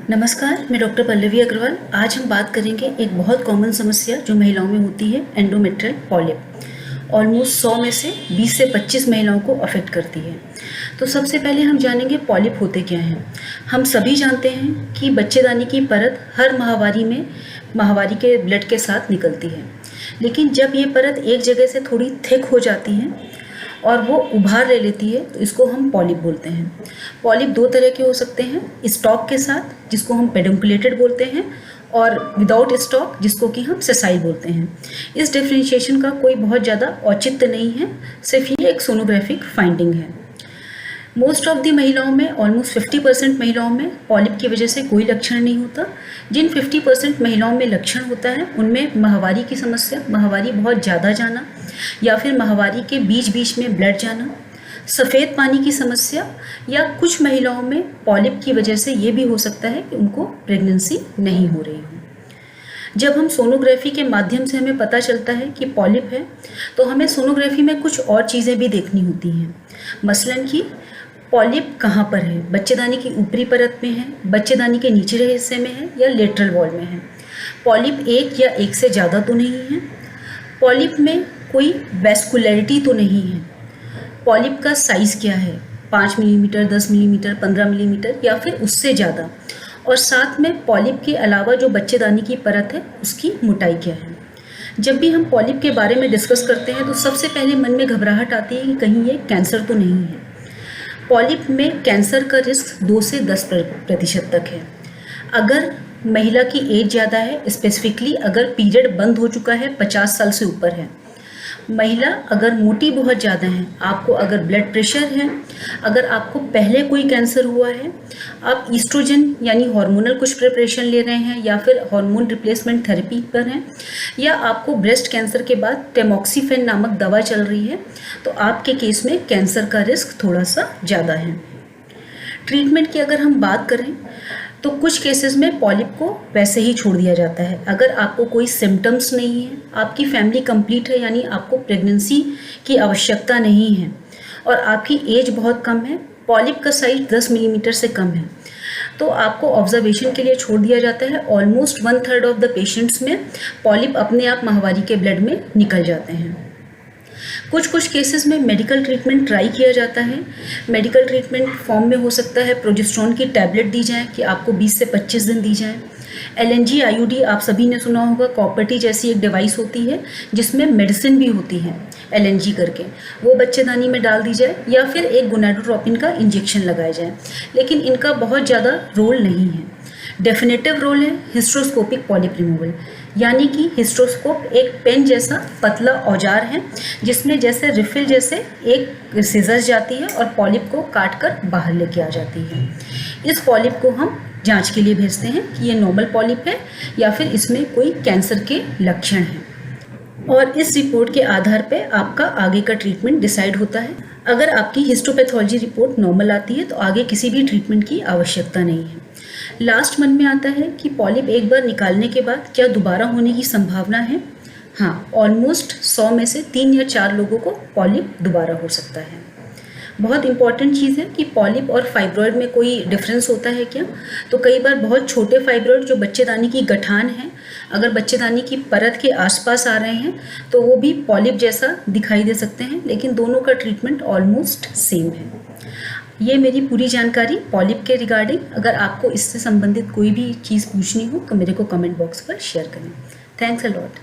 नमस्कार, मैं डॉक्टर पल्लवी अग्रवाल। आज हम बात करेंगे एक बहुत कॉमन समस्या जो महिलाओं में होती है, एंडोमेट्रियल पॉलिप। ऑलमोस्ट 100 में से 20 से 25 महिलाओं को अफेक्ट करती है। तो सबसे पहले हम जानेंगे पॉलिप होते क्या हैं। हम सभी जानते हैं कि बच्चेदानी की परत हर माहवारी के ब्लड के साथ निकलती है, लेकिन जब ये परत एक जगह से थोड़ी थिक हो जाती है और वो उभार ले लेती है तो इसको हम पॉलिप बोलते हैं। पॉलिप दो तरह के हो सकते हैं, स्टॉक के साथ जिसको हम पेडुंकुलेटेड बोलते हैं, और विदाउट स्टॉक जिसको कि हम सेसाइल बोलते हैं। इस डिफ्रेंशिएशन का कोई बहुत ज़्यादा औचित्य नहीं है, सिर्फ ये एक सोनोग्राफिक फाइंडिंग है। मोस्ट ऑफ दी महिलाओं में, ऑलमोस्ट 50% महिलाओं में पॉलिप की वजह से कोई लक्षण नहीं होता। जिन 50% महिलाओं में लक्षण होता है उनमें माहवारी की समस्या, माहवारी बहुत ज़्यादा जाना या फिर माहवारी के बीच बीच में ब्लड जाना, सफ़ेद पानी की समस्या, या कुछ महिलाओं में पॉलिप की वजह से ये भी हो सकता है कि उनको प्रेगनेंसी नहीं हो रही हो। जब हम सोनोग्राफी के माध्यम से हमें पता चलता है कि पॉलिप है तो हमें सोनोग्राफी में कुछ और चीज़ें भी देखनी होती हैं। मसलन कि पॉलिप कहाँ पर है, बच्चेदानी की ऊपरी परत में है, बच्चेदानी के निचले हिस्से में है या लेटरल वॉल में है। पॉलिप एक या एक से ज़्यादा तो नहीं है। पॉलिप में कोई वैस्कुलरिटी तो नहीं है। पॉलिप का साइज़ क्या है, 5 मिलीमीटर, 10 मिलीमीटर, 15 मिलीमीटर या फिर उससे ज़्यादा। और साथ में पॉलिप के अलावा जो बच्चेदानी की परत है उसकी मोटाई क्या है। जब भी हम पॉलिप के बारे में डिस्कस करते हैं तो सबसे पहले मन में घबराहट आती है कि कहीं ये कैंसर तो नहीं है। पॉलिप में कैंसर का रिस्क 2 से 10% तक है। अगर महिला की एज ज़्यादा है, स्पेसिफिकली अगर पीरियड बंद हो चुका है, 50 साल से ऊपर है, महिला अगर मोटी बहुत ज़्यादा है, आपको अगर ब्लड प्रेशर है, अगर आपको पहले कोई कैंसर हुआ है, आप ईस्ट्रोजन यानी हार्मोनल कुछ प्रिपरेशन ले रहे हैं या फिर हार्मोन रिप्लेसमेंट थेरेपी पर हैं, या आपको ब्रेस्ट कैंसर के बाद टेमोक्सिफेन नामक दवा चल रही है, तो आपके केस में कैंसर का रिस्क थोड़ा सा ज़्यादा है। ट्रीटमेंट की अगर हम बात करें तो कुछ केसेस में पॉलिप को वैसे ही छोड़ दिया जाता है। अगर आपको कोई सिम्टम्स नहीं है, आपकी फैमिली कंप्लीट है यानी आपको प्रेगनेंसी की आवश्यकता नहीं है और आपकी एज बहुत कम है, पॉलिप का साइज 10 मिलीमीटर से कम है, तो आपको ऑब्जर्वेशन के लिए छोड़ दिया जाता है। ऑलमोस्ट 1/3 ऑफ द पेशेंट्स में पॉलिप अपने आप माहवारी के ब्लड में निकल जाते हैं। कुछ केसेस में मेडिकल ट्रीटमेंट ट्राई किया जाता है। मेडिकल ट्रीटमेंट फॉर्म में हो सकता है प्रोजेस्टेरोन की टैबलेट दी जाए कि आपको 20 से 25 दिन दी जाए। LNG IUD आप सभी ने सुना होगा, कॉपर्टी जैसी एक डिवाइस होती है जिसमें मेडिसिन भी होती है LNG करके, वो बच्चेदानी में डाल दी जाए या फिर एक गोनाडोट्रोपिन का इंजेक्शन लगाया जाए, लेकिन इनका बहुत ज़्यादा रोल नहीं है। डेफिनेटिव रोल है हिस्ट्रोस्कोपिक पॉलिप रिमूवल, यानी कि हिस्ट्रोस्कोप एक पेन जैसा पतला औजार है जिसमें जैसे रिफिल जैसे एक सीजर जाती है और पॉलिप को काट कर बाहर लेके आ जाती है। इस पॉलिप को हम जांच के लिए भेजते हैं कि ये नॉर्मल पॉलिप है या फिर इसमें कोई कैंसर के लक्षण हैं, और इस रिपोर्ट के आधार पे आपका आगे का ट्रीटमेंट डिसाइड होता है। अगर आपकी हिस्टोपैथोलॉजी रिपोर्ट नॉर्मल आती है तो आगे किसी भी ट्रीटमेंट की आवश्यकता नहीं है। लास्ट मन में आता है कि पॉलिप एक बार निकालने के बाद क्या दोबारा होने की संभावना है। हाँ, ऑलमोस्ट 100 में से 3 या 4 लोगों को पॉलिप दोबारा हो सकता है। बहुत इंपॉर्टेंट चीज़ है कि पॉलिप और फाइब्रॉयड में कोई डिफरेंस होता है क्या। तो कई बार बहुत छोटे फाइब्रॉयड जो बच्चेदानी की गठान है, अगर बच्चेदानी की परत के आसपास आ रहे हैं तो वो भी पॉलिप जैसा दिखाई दे सकते हैं, लेकिन दोनों का ट्रीटमेंट ऑलमोस्ट सेम है। ये मेरी पूरी जानकारी पॉलिप के रिगार्डिंग। अगर आपको इससे संबंधित कोई भी चीज़ पूछनी हो तो मेरे को कमेंट बॉक्स पर शेयर करें। Thanks a lot.